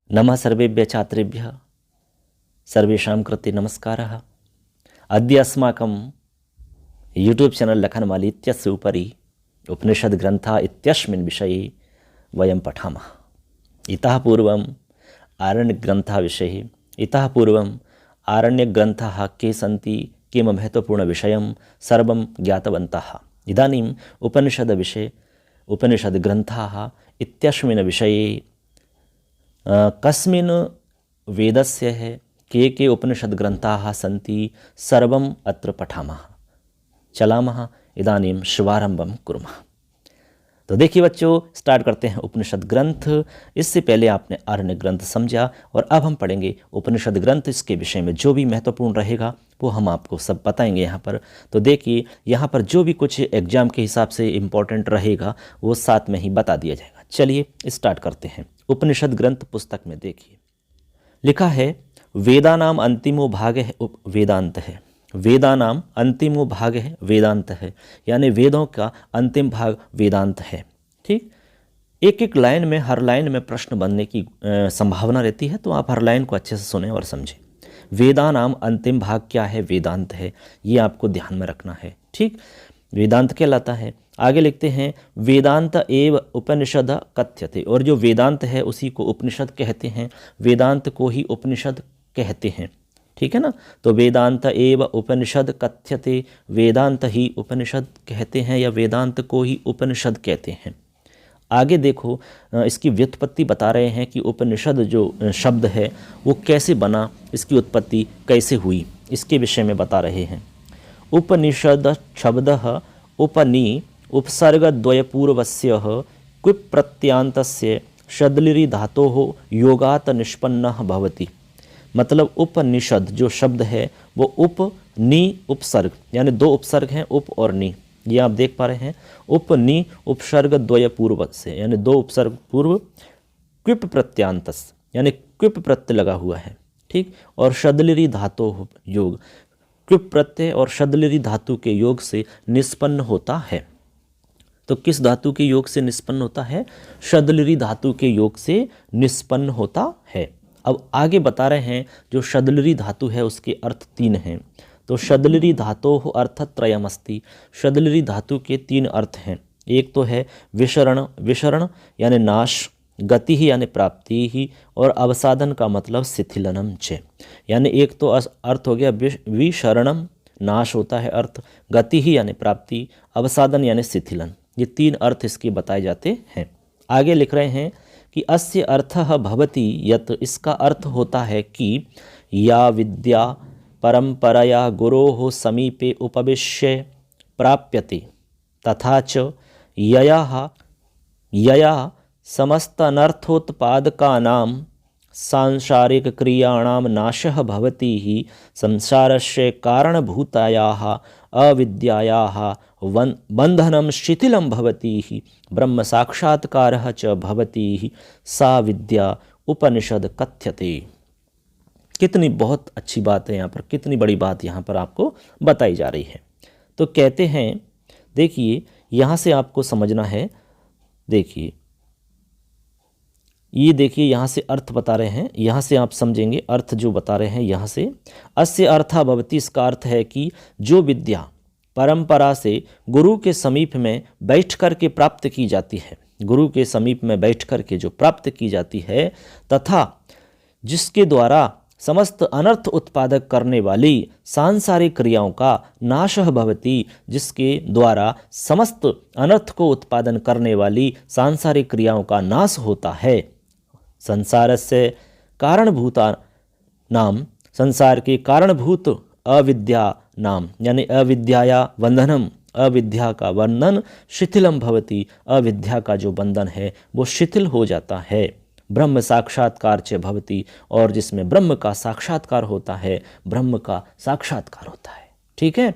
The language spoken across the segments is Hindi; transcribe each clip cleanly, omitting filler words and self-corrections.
नमः सर्वेभ्यः छात्रेभ्यः सर्वेषां कृते नमस्कारः। अद्य अस्माकं यूट्यूब् चैनल् लखनमाली इत्यस्य उपरि उपनिषद्ग्रन्थः इत्यस्मिन् विषये वयं पठामः। इतः पूर्वम् आरण्यग्रन्थविषये इतः पूर्वम् आरण्यग्रन्थाः के सन्ति, किं महत्त्वपूर्णविषयं सर्वं ज्ञातवन्तः। इदानीम् उपनिषद्विषये उपनिषद्ग्रन्थाः इत्यस्मिन् विषये कस्मिन् वेदस्य है के उपनिषद्ग्रन्थाः सन्ति सर्वम् अत्र पठामः। चलामः इदानीं शुभारम्भं कुर्मः। तो देखिए बच्चों, स्टार्ट करते हैं उपनिषद ग्रंथ। इससे पहले आपने आरण्य ग्रंथ समझा और अब हम पढ़ेंगे उपनिषद ग्रंथ। इसके विषय में जो भी महत्वपूर्ण रहेगा वो हम आपको सब बताएंगे यहाँ पर। तो देखिए यहाँ पर जो भी कुछ एग्जाम के हिसाब से इम्पोर्टेंट रहेगा वो साथ में ही बता दिया जाएगा। चलिए स्टार्ट करते हैं। उपनिषद ग्रंथ पुस्तक में देखिए लिखा है, वेदानाम अंतिमो भाग है वेदांत है। वेदानाम अंतिमो भाग है वेदांत है, यानी वेदों का अंतिम भाग वेदांत है। ठीक, एक एक लाइन में, हर लाइन में प्रश्न बनने की संभावना रहती है, तो आप हर लाइन को अच्छे से सुने और समझें। वेदानाम अंतिम भाग क्या है? वेदांत है। ये आपको ध्यान में रखना है। ठीक, वेदांत कहलाता है। आगे लिखते हैं, वेदांत एव उपनिषद कथ्यते, और जो वेदांत है उसी को उपनिषद कहते हैं। वेदांत को ही उपनिषद कहते हैं। ठीक है ना। तो वेदांत एव उपनिषद कथ्यते, वेदांत ही उपनिषद कहते हैं या वेदांत को ही उपनिषद कहते हैं। आगे देखो, इसकी व्युत्पत्ति बता रहे हैं कि उपनिषद जो शब्द है वो कैसे बना, इसकी उत्पत्ति कैसे हुई, इसके विषय में बता रहे हैं। उपनिषद शब्दः उपनि उपसर्गद्वयपूर्वस्य क्विप् प्रत्ययान्तस्य षड्लिरि धातोः योगात् निष्पन्नः भवति। मतलब उपनिषद जो शब्द है वो उप नि उपसर्ग, यानी दो उपसर्ग हैं, उप और नि, ये आप देख पा रहे हैं। उप नि उपसर्ग द्वय पूर्व से, यानी दो उपसर्ग पूर्व, क्विप प्रत्यांतस, यानी क्विप प्रत्यय लगा हुआ है। ठीक, और षड्लिरि धातु योग, क्विप प्रत्यय और षड्लिरि धातु के योग से निष्पन्न होता है। तो किस धातु के योग से निष्पन्न होता है? षड्लिरि धातु के योग से निष्पन्न होता है। अब आगे बता रहे हैं, जो षड्लिरि धातु है उसके अर्थ तीन हैं। तो षड्लिरि धातोः अर्थत्रयमस्ति, षड्लिरि धातु के तीन अर्थ हैं। एक तो है विशरण, विशरण यानी नाश, गति ही यानी प्राप्ति ही, और अवसादन का मतलब शिथिलनम च, यानी एक तो अर्थ हो गया विशरणम, नाश होता है अर्थ, गति ही यानी प्राप्ति, अवसादन यानी शिथिलन। ये तीन अर्थ इसके बताए जाते हैं। आगे लिख रहे हैं कि अस्य अर्थः भवति यत्, इसका अर्थ होता है कि या विद्या परंपरया गुरोः समीपे उपविश्य प्राप्यते तथा च यया समस्त अनर्थोत्पादकानां सांसारिक क्रियाणां नाशः भवति ही संसारस्य कारणभूतायाः अविद्यायाः बंधनं शिथिलं भवति ही ब्रह्म साक्षात्कारः च भवति ही सा विद्या उपनिषद कथ्यते। कितनी बहुत अच्छी बात है यहाँ पर, कितनी बड़ी बात यहाँ पर आपको बताई जा रही है। तो कहते हैं, देखिए यहाँ से आपको समझना है। देखिए ये देखिए यहाँ से अर्थ बता रहे हैं, यहाँ से आप समझेंगे अर्थ जो बता रहे हैं। यहाँ से अस्य अर्थः भवति, इसका अर्थ है कि जो विद्या परंपरा से गुरु के समीप में बैठ कर के प्राप्त की जाती है, गुरु के समीप में बैठ कर के जो प्राप्त की जाती है, तथा जिसके द्वारा समस्त अनर्थ उत्पादक करने वाली सांसारिक क्रियाओं का नाशः भवति, जिसके द्वारा समस्त अनर्थ को उत्पादन करने वाली सांसारिक क्रियाओं का नाश होता है। संसारस्य कारणभूता नाम, संसार के कारणभूत अविद्या नाम, यानी अविद्याया बंधनम, अविद्या का बंधन शिथिलम भवति, अविद्या का जो बंधन है वो शिथिल हो जाता है। ब्रह्म साक्षात्कार च भवति, और जिसमें ब्रह्म का साक्षात्कार होता है, ब्रह्म का साक्षात्कार होता है। ठीक है,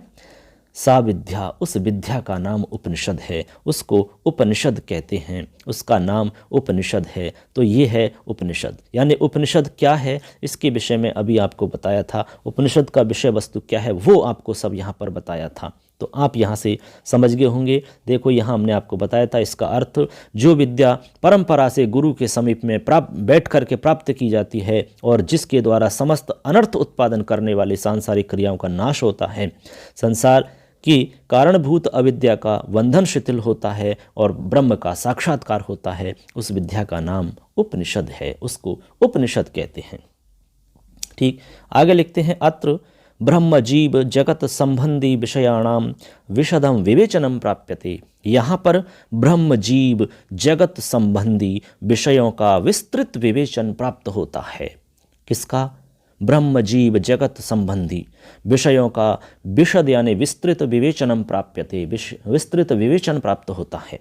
सा विद्या, उस विद्या का नाम उपनिषद है, उसको उपनिषद कहते हैं, उसका नाम उपनिषद है। तो ये है उपनिषद। यानी उपनिषद क्या है इसके विषय में अभी आपको बताया था, उपनिषद का विषय वस्तु क्या है वो आपको सब यहाँ पर बताया था। तो आप यहाँ से समझ गए होंगे। देखो यहाँ हमने आपको बताया था इसका अर्थ, जो विद्या परंपरा से गुरु के समीप में बैठ करके प्राप्त की जाती है और जिसके द्वारा समस्त अनर्थ उत्पादन करने वाली सांसारिक क्रियाओं का नाश होता है, संसार की कारणभूत अविद्या का बंधन शिथिल होता है और ब्रह्म का साक्षात्कार होता है, उस विद्या का नाम उपनिषद है, उसको उपनिषद कहते हैं। ठीक, आगे लिखते हैं, अत्र ब्रह्म जीव जगत संबंधी विषयाणाम विशदम विवेचनम प्राप्यते। यहाँ पर ब्रह्म जीव जगत संबंधी विषयों का विस्तृत विवेचन प्राप्त होता है। किसका? ब्रह्म जीव जगत संबंधी विषयों का विशद यानी विस्तृत विवेचनम प्राप्यते, विस्तृत विवेचन प्राप्त होता है।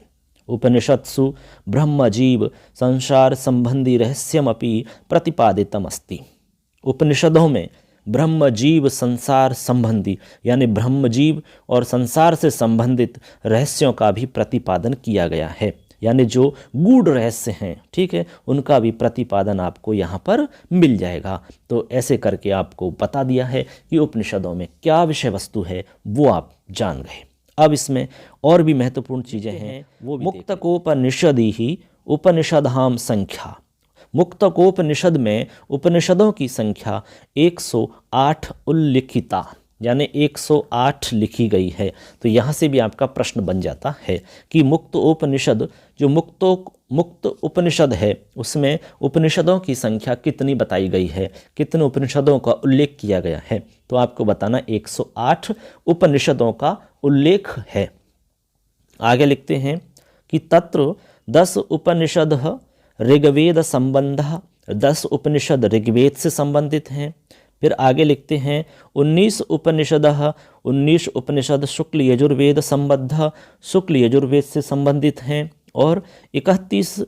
उपनिषत्सु ब्रह्म जीव संसार संबंधी रहस्यमपि प्रतिपादितम अस्ति। उपनिषदों में ब्रह्म जीव संसार संबंधी यानी ब्रह्म जीव और संसार से संबंधित रहस्यों का भी प्रतिपादन किया गया है, यानी जो गूढ़ रहस्य हैं, ठीक है, उनका भी प्रतिपादन आपको यहाँ पर मिल जाएगा। तो ऐसे करके आपको बता दिया है कि उपनिषदों में क्या विषय वस्तु है, वो आप जान गए। अब इसमें और भी महत्वपूर्ण चीज़ें हैं, वो मुक्तकोपनिषदि ही उपनिषदाम संख्या। मुक्तकोपनिषद में उपनिषदों की संख्या 108 उल्लिखिता यानी 108 लिखी गई है। तो यहाँ से भी आपका प्रश्न बन जाता है कि मुक्त उपनिषद, जो मुक्त उपनिषद है, उसमें उपनिषदों की संख्या कितनी बताई गई है, कितने उपनिषदों का उल्लेख किया गया है। तो आपको बताना 108 उपनिषदों का उल्लेख है। आगे लिखते हैं कि तत्र 10 उपनिषद ऋग्वेद संबंध, 10 उपनिषद ऋग्वेद से संबंधित हैं। फिर आगे लिखते हैं 19 उपनिषद शुक्ल यजुर्वेद संबद्ध, शुक्ल यजुर्वेद से संबंधित हैं। और 31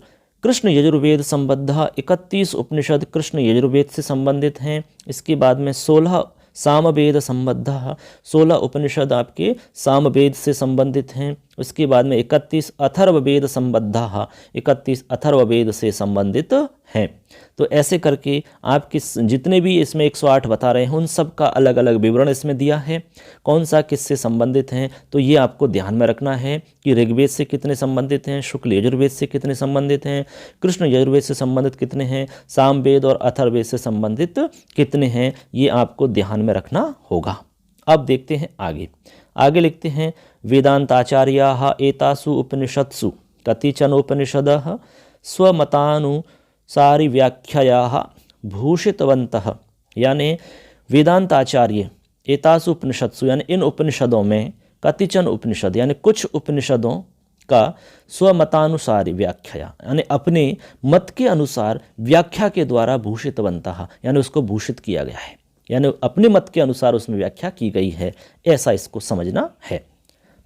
कृष्ण यजुर्वेद संबद्ध, 31 उपनिषद कृष्ण यजुर्वेद से संबंधित हैं। इसके बाद में 16 सामवेद संबद्ध, 16 उपनिषद आपके सामवेद से संबंधित हैं। उसके बाद में 31 अथर्ववेद संबद्ध, 31 अथर्ववेद से संबंधित हैं। तो ऐसे करके आप जितने भी इसमें 108 बता रहे हैं, उन सब का अलग अलग विवरण इसमें दिया है, कौन सा किससे संबंधित हैं। तो ये आपको ध्यान में रखना है कि ऋग्वेद से कितने संबंधित हैं, शुक्ल यजुर्वेद से कितने संबंधित हैं, कृष्ण यजुर्वेद से संबंधित कितने हैं, सामवेद और अथर्ववेद से संबंधित कितने हैं, ये आपको ध्यान में रखना होगा। अब देखते हैं आगे लिखते हैं, वेदांताचार्याः एतासु उपनिषत्सु कतिचन उपनिषदः स्वमतानुसारि व्याख्यायाः भूषितवन्तः। यानी वेदांत आचार्य एतासु उपनिषत्सु यानी इन उपनिषदों में, कतिचन उपनिषद यानी कुछ उपनिषदों का स्वमतानुसारी व्याख्या यानी अपने मत के अनुसार व्याख्या के द्वारा भूषितवन्तः यानी उसको भूषित किया गया है, यानी अपने मत के अनुसार उसमें व्याख्या की गई है, ऐसा इसको समझना है।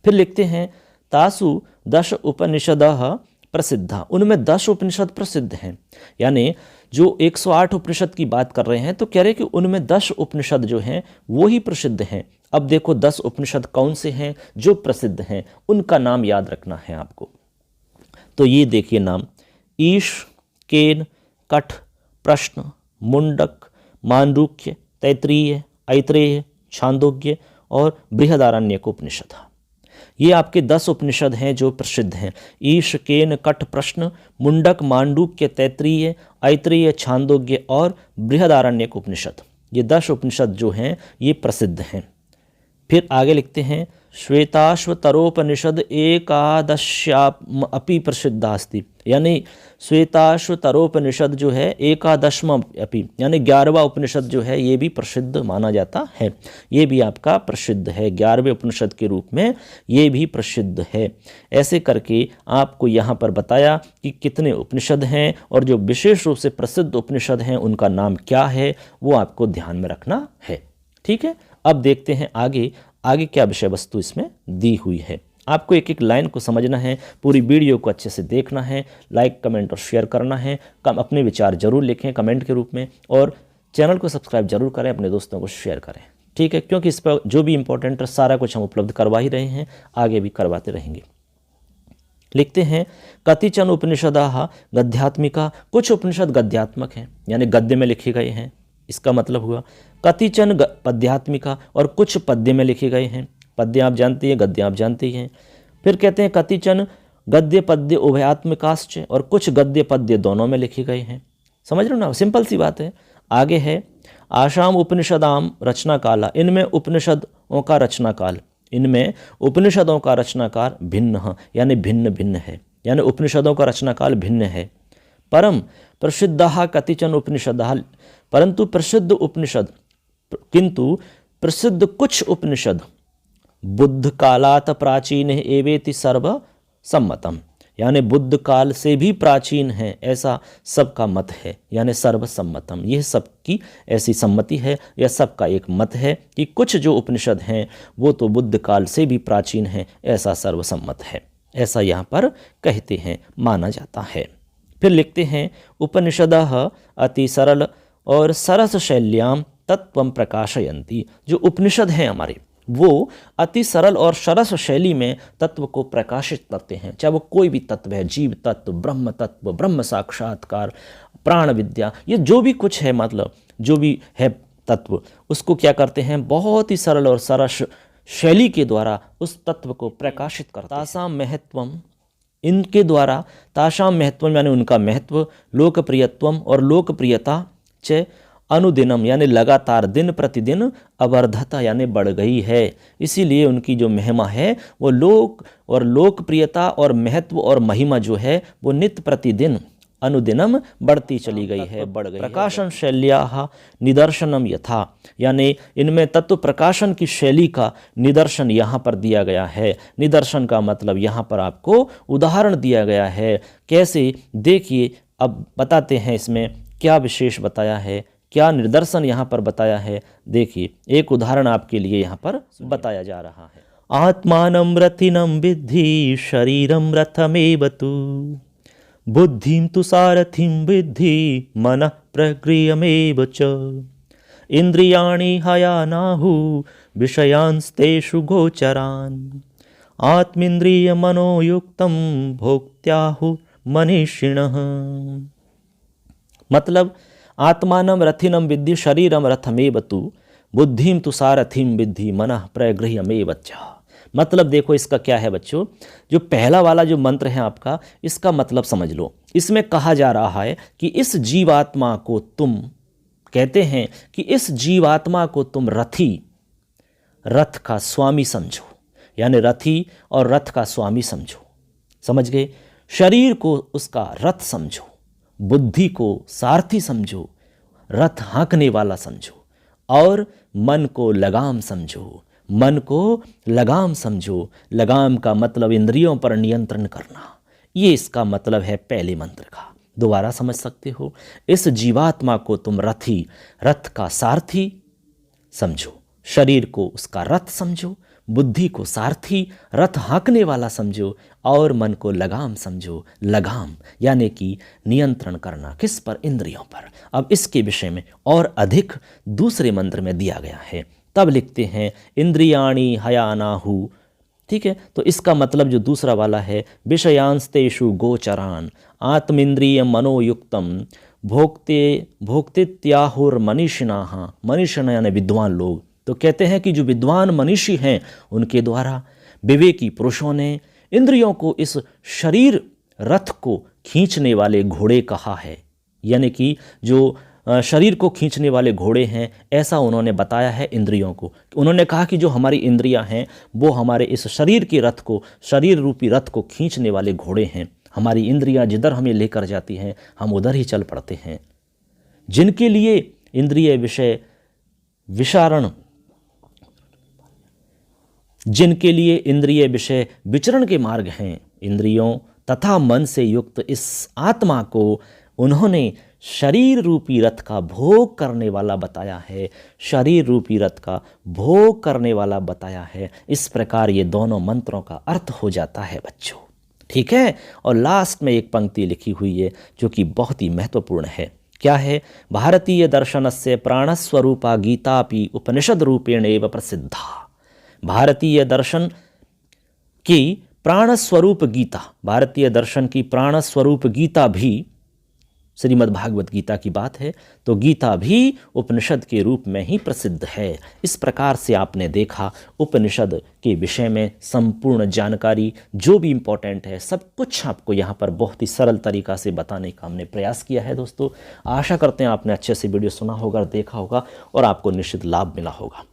फिर लिखते हैं, तासु 10 उपनिषदः प्रसिद्धा, उनमें 10 उपनिषद प्रसिद्ध हैं। यानी जो 108 उपनिषद की बात कर रहे हैं तो कह रहे हैं कि उनमें 10 उपनिषद जो हैं वो ही प्रसिद्ध हैं। अब देखो 10 उपनिषद कौन से हैं जो प्रसिद्ध हैं, उनका नाम याद रखना है आपको। तो ये देखिए नाम, ईश, केन, कठ, प्रश्न, मुंडक, मांडूक्य, तैत्रीय, ऐत्रेय, छांदोग्य और बृहदारण्यक उपनिषद। ये आपके 10 उपनिषद हैं जो प्रसिद्ध हैं। ईश, केन, कठ, प्रश्न, मुंडक, मांडूक्य, तैत्रीय, ऐत्रेय, छांदोग्य और बृहदारण्यक उपनिषद, ये 10 उपनिषद जो हैं ये प्रसिद्ध हैं। फिर आगे लिखते हैं, श्वेताश्वतरोपनिषद एकादश्याम अपि प्रसिद्धा अस्ति, यानी श्वेताश्वतरोपनिषद जो है एकादशम अपि यानी 11वां उपनिषद जो है ये भी प्रसिद्ध माना जाता है। ये भी आपका प्रसिद्ध है, 11वें उपनिषद के रूप में ये भी प्रसिद्ध है। ऐसे करके आपको यहाँ पर बताया कि कितने उपनिषद हैं और जो विशेष रूप से प्रसिद्ध उपनिषद हैं उनका नाम क्या है, वो आपको ध्यान में रखना है। ठीक है, अब देखते हैं आगे क्या विषय वस्तु इसमें दी हुई है। आपको एक एक लाइन को समझना है, पूरी वीडियो को अच्छे से देखना है, लाइक, कमेंट और शेयर करना है। अपने विचार जरूर लिखें कमेंट के रूप में और चैनल को सब्सक्राइब जरूर करें, अपने दोस्तों को शेयर करें। ठीक है, क्योंकि इस पर जो भी इंपॉर्टेंट है सारा कुछ हम उपलब्ध करवा ही रहे हैं, आगे भी करवाते रहेंगे। लिखते हैं, कतिचन उपनिषदाः गद्यात्मिका, कुछ उपनिषद गद्यात्मक हैं यानी गद्य में लिखे गए हैं। इसका मतलब हुआ कतिचन पद्यात्मिका और कुछ पद्य में लिखे गए हैं। पद्य आप जानती हैं, गद्य आप जानती हैं। फिर कहते हैं कतिचन गद्य पद्य उभयात्मिकाश्च, और कुछ गद्य पद्य दोनों में लिखे गए हैं। समझ रहे हो ना, सिंपल सी बात है। आगे है आशाम उपनिषदाम रचना काला, इनमें उपनिषदों का रचना काल, इनमें उपनिषदों का रचनाकार भिन्न, यानी भिन्न भिन्न है, यानी उपनिषदों का रचनाकाल भिन्न है। परम प्रसिद्धा कतिचन उपनिषदा, परंतु प्रसिद्ध उपनिषद, किंतु प्रसिद्ध कुछ उपनिषद बुद्ध कालात प्राचीन एवेति सर्व सम्मतम, यानी बुद्ध काल से भी प्राचीन है, ऐसा सबका मत है, यानी सर्वसम्मतम। यह सबकी ऐसी सम्मति है, यह सबका एक मत है कि कुछ जो उपनिषद हैं वो तो बुद्ध काल से भी प्राचीन हैं, ऐसा सर्वसम्मत है, ऐसा यहाँ पर कहते हैं, माना जाता है। फिर लिखते हैं उपनिषदः अति सरल और सरस शैल्याम तत्वं प्रकाशयन्ति, जो उपनिषद हैं हमारे वो अति सरल और सरस शैली में तत्व को प्रकाशित करते हैं, चाहे वो कोई भी तत्व है, जीव तत्व, ब्रह्म साक्षात्कार, प्राण विद्या, ये जो भी कुछ है, मतलब जो भी है तत्व, उसको क्या करते हैं, बहुत ही सरल और सरस शैली के द्वारा उस तत्व को प्रकाशित करते हैं। तासाम महत्वम, इनके द्वारा, तासाम महत्वम यानी उनका महत्व, लोकप्रियत्वम और लोकप्रियता, च अनुदिनम यानी लगातार, दिन प्रतिदिन, अवर्धता यानी बढ़ गई है। इसीलिए उनकी जो महिमा है वो लोकप्रियता और महत्व और महिमा जो है वो नित्य प्रतिदिन अनुदिनम बढ़ती चली गई है, बढ़ गई। प्रकाशन शैल्या निदर्शनम यथा, यानी इनमें तत्व प्रकाशन की शैली का निदर्शन यहाँ पर दिया गया है। निदर्शन का मतलब यहाँ पर आपको उदाहरण दिया गया है। कैसे, देखिए अब बताते हैं इसमें क्या विशेष बताया है, क्या निदर्शन यहाँ पर बताया है। देखिए एक उदाहरण आपके लिए यहाँ पर बताया जा रहा है। आत्मानं रथिनं विद्धि शरीरं रथमेव तु, बुद्धिं तु सारथिं विद्धि मनः प्रगृह्यमेव च, इंद्रियाणि हयानाहु विषयांस्तेषु गोचरान्, आत्मेन्द्रिय मनोयुक्तं भोक्त्याहु मनीषिणः। मतलब आत्मानम रथिनम विद्धि शरीरम रथमेव तु, बुद्धिम तु सारथिम विद्धि मनः प्रगृह्यमेव च। मतलब देखो इसका क्या है बच्चों, जो पहला वाला जो मंत्र है आपका, इसका मतलब समझ लो। इसमें कहा जा रहा है कि इस जीवात्मा को तुम, कहते हैं कि इस जीवात्मा को तुम रथी, रथ का स्वामी समझो, यानी रथी और रथ का स्वामी समझो, समझ गए। शरीर को उसका रथ समझो, बुद्धि को सारथी समझो, रथ हाँकने वाला समझो, और मन को लगाम समझो, मन को लगाम समझो। लगाम का मतलब इंद्रियों पर नियंत्रण करना, ये इसका मतलब है पहले मंत्र का। दोबारा समझ सकते हो, इस जीवात्मा को तुम रथी, रथ का सारथी समझो, शरीर को उसका रथ समझो, बुद्धि को सारथी, रथ हाँकने वाला समझो, और मन को लगाम समझो। लगाम यानी कि नियंत्रण करना, किस पर, इंद्रियों पर। अब इसके विषय में और अधिक दूसरे मंत्र में दिया गया है। तब लिखते हैं इंद्रियाणि हयानाहु, ठीक है। तो इसका मतलब जो दूसरा वाला है, विषयांस्तेषु गोचरान आत्मेन्द्रिय मनोयुक्तम भोक्तित्याहुर्मनीषिणाः। मनीषिण यानी विद्वान लोग। तो कहते हैं कि जो विद्वान मनीषी हैं उनके द्वारा, विवेकी पुरुषों ने इंद्रियों को इस शरीर रथ को खींचने वाले घोड़े कहा है, यानी कि जो शरीर को खींचने वाले घोड़े हैं, ऐसा उन्होंने बताया है इंद्रियों को। उन्होंने कहा कि जो हमारी इंद्रियां हैं वो हमारे इस शरीर के रथ को, शरीर रूपी रथ को खींचने वाले घोड़े हैं। हमारी इंद्रियां जिधर हमें लेकर जाती हैं हम उधर ही चल पड़ते हैं। जिनके लिए इंद्रिय विषय विचारण, जिनके लिए इंद्रिय विषय विचरण के मार्ग हैं, इंद्रियों तथा मन से युक्त इस आत्मा को उन्होंने शरीर रूपी रथ का भोग करने वाला बताया है। शरीर रूपी रथ का भोग करने वाला बताया है। इस प्रकार ये दोनों मंत्रों का अर्थ हो जाता है बच्चों, ठीक है। और लास्ट में एक पंक्ति लिखी हुई है जो कि बहुत ही महत्वपूर्ण है। क्या है? भारतीय दर्शनस्य प्राणस्वरूपा गीतापि उपनिषद रूपेण एव प्रसिद्धा। भारतीय दर्शन की प्राणस्वरूप गीता, भारतीय दर्शन की प्राणस्वरूप गीता भी श्रीमद् भागवत गीता की बात है तो गीता भी उपनिषद के रूप में ही प्रसिद्ध है। इस प्रकार से आपने देखा उपनिषद के विषय में संपूर्ण जानकारी जो भी इम्पोर्टेंट है सब कुछ आपको यहाँ पर बहुत ही सरल तरीका से बताने का हमने प्रयास किया है। दोस्तों आशा करते हैं आपने अच्छे से वीडियो सुना होगा और देखा होगा और आपको निश्चित लाभ मिला होगा।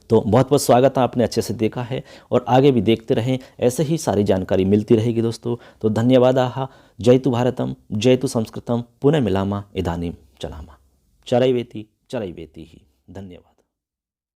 तो बहुत बहुत स्वागत है, आपने अच्छे से देखा है और आगे भी देखते रहें, ऐसे ही सारी जानकारी मिलती रहेगी दोस्तों। तो धन्यवादाः। जयतु भारतम, जयतु संस्कृतम, पुनः मिलामा इदानीं चलामा। चरैवेति चरैवेति ही। धन्यवाद।